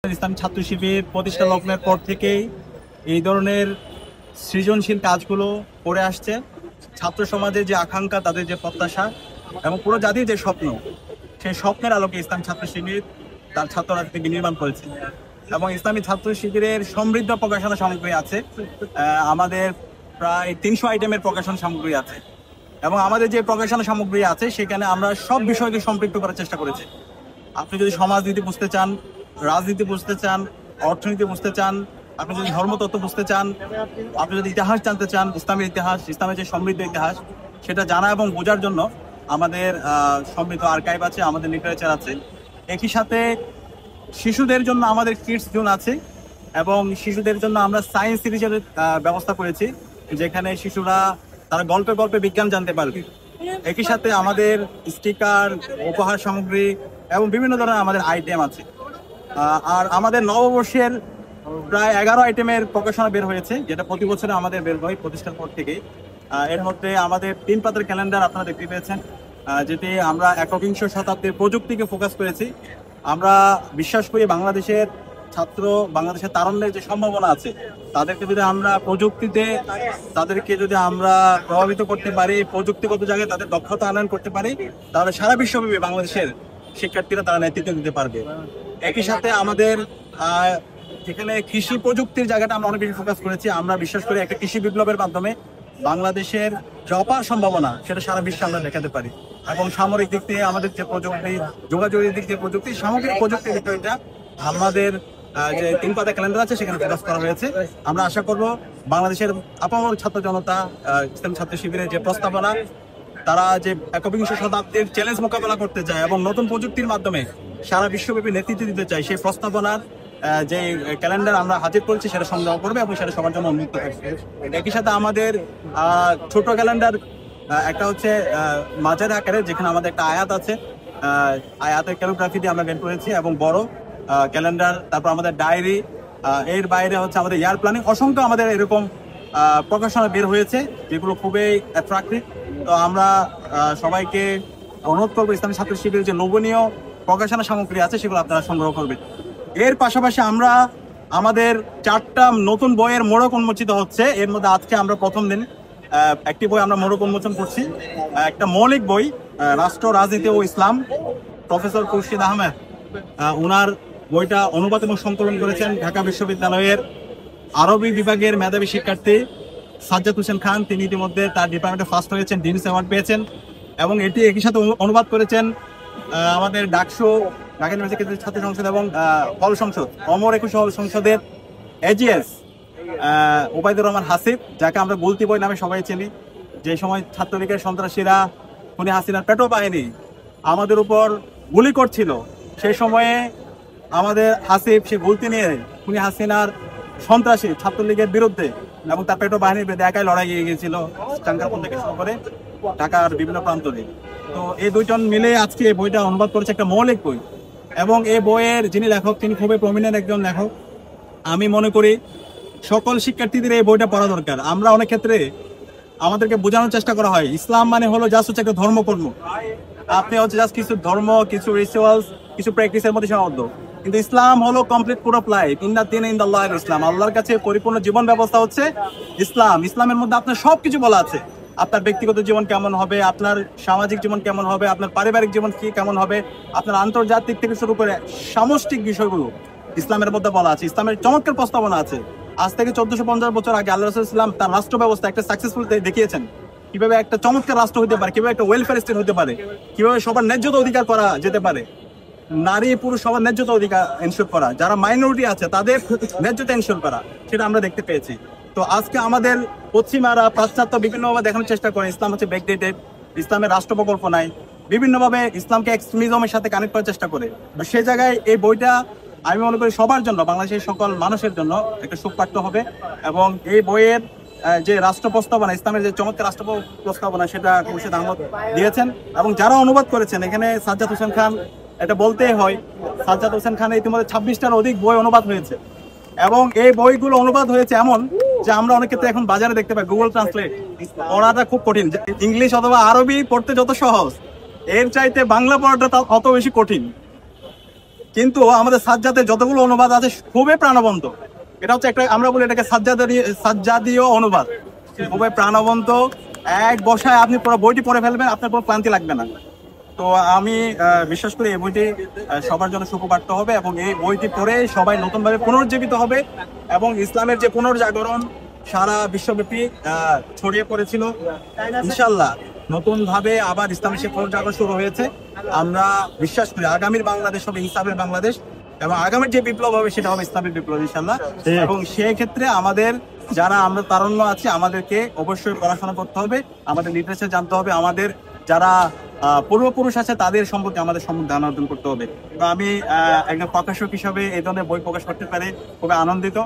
ইসলামী ছাত্র শিবির প্রতিষ্ঠা লগ্নের পর থেকেই এই ধরনের সৃজনশীল কাজগুলো করে আসছে। ছাত্র সমাজের যে আকাঙ্ক্ষা, তাদের যে প্রত্যাশা এবং পুরো জাতির যে স্বপ্ন, সেই স্বপ্নের আলোকে ইসলামী ছাত্র শিবির তার ছাত্র রাজনীতি বিনির্মাণ করেছে। এবং ইসলামী ছাত্র শিবিরের সমৃদ্ধ প্রকাশনা সামগ্রী আছে। আমাদের প্রায় 300 আইটেমের প্রকাশনা সামগ্রী আছে এবং আমাদের যে প্রকাশনা সামগ্রী আছে সেখানে আমরা সব বিষয়কে সম্পৃক্ত করার চেষ্টা করেছি। আপনি যদি সমাজনীতি বুঝতে চান, রাজনীতি বুঝতে চান, অর্থনীতি বুঝতে চান, আপনি যদি ধর্মতত্ত্ব বুঝতে চান, আপনি যদি ইতিহাস জানতে চান, ইসলামের ইতিহাস, ইসলামের যে সমৃদ্ধ ইতিহাস সেটা জানা এবং বোঝার জন্য আমাদের সমৃদ্ধ আর্কাইভ আছে, আমাদের লিটারেচার আছে। একই সাথে শিশুদের জন্য আমাদের কিডস জোন আছে এবং শিশুদের জন্য আমরা সায়েন্স সিরিজের ব্যবস্থা করেছি, যেখানে শিশুরা তারা গল্পে গল্পে বিজ্ঞান জানতে পারবে। একই সাথে আমাদের স্টিকার, উপহার সামগ্রী এবং বিভিন্ন ধরনের আমাদের আইটেম আছে। আর আমাদের নববর্ষের প্রায় 11 আইটেমের প্রকাশনা বের হয়েছে, যেটা প্রতি বছরে আমাদের বের হয় প্রতিষ্ঠার পর থেকেই। এর মধ্যে আমাদের 3 পাতার ক্যালেন্ডার আপনারা দেখতে পেয়েছেন, যেটি আমরা একবিংশ শতাব্দীর প্রযুক্তিকে ফোকাস করেছি। আমরা বিশ্বাস করি বাংলাদেশের ছাত্র, বাংলাদেশের তারুণ্যের যে সম্ভাবনা আছে, তাদেরকে যদি আমরা প্রযুক্তিতে তাদেরকে যদি আমরা প্রভাবিত করতে পারি, প্রযুক্তিগত জায়গায় তাদের দক্ষতা আনয়ন করতে পারি, তাহলে সারা বিশ্বব্যাপী বাংলাদেশের শিক্ষার্থীরা তারা নেতৃত্ব দিতে পারবে। একই সাথে আমাদের যেখানে কৃষি প্রযুক্তির জায়গাটা আমরা অনেক বেশি ফোকাস করেছি। আমরা বিশ্বাস করি একটা কৃষি বিপ্লবের মাধ্যমে বাংলাদেশের যে অপার সম্ভাবনা সেটা সারা বিশ্বে আমরা দেখাতে পারি। এবং সামরিক দিক থেকে আমাদের যে প্রযুক্তি, যোগাযোগের দিক থেকে প্রযুক্তি, সামগ্রিক প্রযুক্তির বিষয়টা আমাদের যে 3 পাতা ক্যালেন্ডার আছে সেখানে ফোকাস করা হয়েছে। আমরা আশা করব বাংলাদেশের আপামর ছাত্র জনতা ইসলামী ছাত্র শিবিরের যে প্রস্তাবনা, তারা যে একবিংশ শতাব্দীর চ্যালেঞ্জ মোকাবেলা করতে চায় এবং নতুন প্রযুক্তির মাধ্যমে সারা বিশ্বব্যাপী নেতৃত্ব দিতে চায়, সেই প্রস্তাবনার যে ক্যালেন্ডার আমরা হাজির করেছি সেটা সংগ্রহ করবে এবং সেটা সবার জন্য উন্মুক্ত থাকবে। একই সাথে আমাদের ছোট ক্যালেন্ডার একটা হচ্ছে মাঝারি আকারে, যেখানে আমাদের একটা আয়াত আছে, আয়াতের ক্যালিগ্রাফি দিয়ে আমরা বের করেছি, এবং বড় ক্যালেন্ডার, তারপর আমাদের ডায়েরি, এর বাইরে হচ্ছে আমাদের ইয়ার প্ল্যানিং, অসংখ্য আমাদের এরকম প্রকাশনা বের হয়েছে যেগুলো খুবই অ্যাট্রাক্টিভ। তো আমরা সবাইকে অনুরোধ করবো ইসলামী ছাত্র শিবিরের যে লোভনীয় প্রকাশনা সামগ্রী আছে সেগুলো আপনারা সংগ্রহ করবেন। এর পাশাপাশি আমরা আমাদের 4টা নতুন বইয়ের মোড়ক উন্মোচিত হচ্ছে। এর মধ্যে আজকে আমরা প্রথম দিন একটি বই আমরা মোড়ক উন্মোচন করছি, একটা মৌলিক বই, রাষ্ট্র, রাজনীতি ও ইসলাম, প্রফেসর খুরশিদ আহমেদ। ওনার বইটা অনুবাদ এবং সংকলন করেছেন ঢাকা বিশ্ববিদ্যালয়ের আরবি বিভাগের মেধাবী শিক্ষার্থী সাজ্জাদ হোসেন খান। তিনি ইতিমধ্যে তার ডিপার্টমেন্টে ফার্স্ট হয়েছেন, ডিনস অ্যাওয়ার্ড পেয়েছেন। এবং এটি একই সাথে অনুবাদ করেছেন আমাদের ডাকসু, ঢাকা ইউনিভার্সিটির ছাত্র সংসদ এবং হল সংসদ, অমর 21 হল সংসদের এজিএস ওবায়দুর রহমান হাসিব, যাকে আমরা গুলতি বই নামে সবাই চিনি। যে সময় ছাত্রলীগের সন্ত্রাসীরা, খুনি হাসিনার পেটো বাহিনী আমাদের উপর গুলি করছিল, সেই সময়ে আমাদের হাসিব সে গুলতি নিয়ে খুনি হাসিনার সন্ত্রাসী ছাত্রলীগের বিরুদ্ধে এবং তার পেটো বাহিনীর বিরুদ্ধে একাই লড়াই গিয়েছিল, চাঙ্গারপুর থেকে শুরু করে ঢাকার বিভিন্ন প্রান্ত দিয়ে। তো এই দুইজন মিলে আজকে এই বইটা অনুবাদ করেছে, একটা মৌলিক বই। এবং এই বইয়ের যিনি লেখক, তিনি খুবই প্রমিনেন্ট একজন লেখক। আমি মনে করি সকল শিক্ষার্থীদের এই বইটা পড়া দরকার। আমরা অনেক ক্ষেত্রে আমাদেরকে বোঝানোর চেষ্টা করা হয় ইসলাম মানে হলো জাস্ট হচ্ছে একটা ধর্মকর্ম, আপনি হচ্ছে জাস্ট কিছু ধর্ম, কিছু রিচুয়ালস, কিছু প্র্যাকটিসের মধ্যে সীমাবদ্ধ। কিন্তু ইসলাম হলো কমপ্লিট পুরো লাইফ। ইন্দাল্লাহ ইসলাম, আল্লাহর কাছে পরিপূর্ণ জীবন ব্যবস্থা হচ্ছে ইসলাম। ইসলামের মধ্যে আপনার সবকিছু বলা আছে। আপনার ব্যক্তিগত জীবন কেমন হবে, আপনার সামাজিক জীবন কেমন হবে, আপনার পারিবারিক জীবন কি কেমন হবে, আপনার আন্তর্জাতিক থেকে শুরু করে সামষ্টিক বিষয়গুলো ইসলামের মধ্যে বলা আছে। ইসলামের চমৎকার প্রস্তাবনা আছে। আজ থেকে 1450 বছর আগে আল্লাহ রাসূল ইসলাম তার রাষ্ট্র ব্যবস্থা একটা সাকসেসফুল দেখিয়েছেন, কিভাবে একটা চমৎকার রাষ্ট্র হতে পারে, কিভাবে একটা ওয়েলফেয়ার স্টেট হতে পারে, কিভাবে সবার ন্যায্যতা অধিকার করা যেতে পারে, নারী পুরুষ সবার ন্যায্যতা অধিকার এনশিওর করা, যারা মাইনরিটি আছে তাদের ন্যায্যতা এনশিওর করা, সেটা আমরা দেখতে পেয়েছি। তো আজকে আমাদের পশ্চিমারা, পাশ্চাত্য বিভিন্নভাবে দেখানোর চেষ্টা করে ইসলাম হচ্ছে ব্যাকডেটেড, ইসলামের রাষ্ট্র প্রকল্প নাই, বিভিন্নভাবে ইসলামকে এক্সট্রিমিজমের সাথে কানেক্ট করার চেষ্টা করে। সে জায়গায় এই বইটা আমি মনে করি সবার জন্য, বাংলাদেশের সকল মানুষের জন্য একটা সুপাঠ্য হবে। এবং এই বইয়ের যে রাষ্ট্র প্রস্তাবনা, ইসলামের যে চমৎকার রাষ্ট্র প্রস্তাবনা, সেটা খুরশিদ আহমদ দিয়েছেন। এবং যারা অনুবাদ করেছেন, এখানে সাজ্জাদ হোসেন খান, এটা বলতেই হয়, সাজ্জাদ হোসেন খানের ইতিমধ্যে 26টার অধিক বই অনুবাদ হয়েছে। এবং এই বইগুলো অনুবাদ হয়েছে এমন যে আমরা অনেক ক্ষেত্রে এখন বাজারে দেখতে পাই গুগল ট্রান্সলেট পড়াটা খুব কঠিন। ইংলিশ অথবা আরবি পড়তে যত সহজ, এর চাইতে বাংলা পড়াটা অত বেশি কঠিন। কিন্তু আমাদের সাজ্জাদের যতগুলো অনুবাদ আছে খুবই প্রাণবন্ত। এটা হচ্ছে একটা, আমরা বলি এটাকে সাজ্জাদীয় অনুবাদ, খুবই প্রাণবন্ত। এক বসায় আপনি পুরো বইটি পড়ে ফেলবেন, আপনার কোনো ক্লান্তি লাগবে না। তো আমি বিশ্বাস করি এই বইটি সবার জন্য সুখবার্তা হবে, এবং এই বইটি পড়ে সবাই নতুনভাবে পুনর্জীবিত হবে, এবং ইসলামের যে পুনর্জাগরণ সারা বিশ্বব্যাপী ছড়িয়ে পড়েছিল, ইনশাল্লাহ নতুন ভাবে আবার ইসলামের সে পুনর্জাগরণ শুরু হয়েছে। আমরা বিশ্বাস করি আগামীর বাংলাদেশ হবে ইসলামের বাংলাদেশ, এবং আগামীর যে বিপ্লব হবে সেটা হবে ইসলামের বিপ্লব ইনশাল্লাহ। এবং সেই ক্ষেত্রে আমাদের যারা আমরা তারুণ্য আছি, আমাদেরকে অবশ্যই পড়াশোনা করতে হবে, আমাদের লিটারেচার জানতে হবে, আমাদের যারা পূর্বপুরুষ আছে তাদের সম্পর্কে আমাদের সম্পর্কে ধারণা অর্জন করতে হবে। তো আমি একজন প্রকাশক হিসাবে এই ধরনের বই প্রকাশ করতে পারে খুবই আনন্দিত।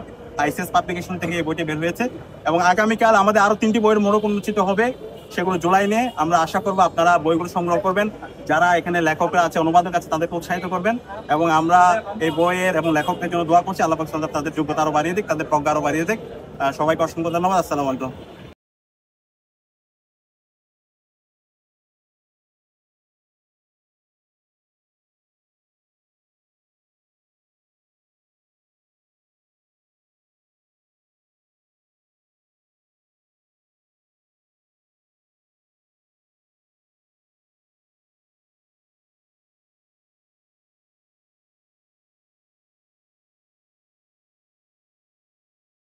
আইসিএস পাবলিকেশন থেকে এই বইটি বের হয়েছে, এবং আগামীকাল আমাদের আরো 3টি বইয়ের মোড়ক উন্মোচিত হবে, সেগুলো জুলাই নিয়ে। আমরা আশা করবো আপনারা বইগুলো সংগ্রহ করবেন, যারা এখানে লেখকরা আছে অনুবাদক আছে তাদেরকে উৎসাহিত করবেন, এবং আমরা এই বইয়ের এবং লেখকদের জন্য দোয়া করছি আল্লাহ পাক তাদের যোগ্যতা আরো বাড়িয়ে দিক, তাদের প্রজ্ঞা আরো বাড়িয়ে দিক। সবাইকে অসংখ্য ধন্যবাদ। আসসালামু আলাইকুম।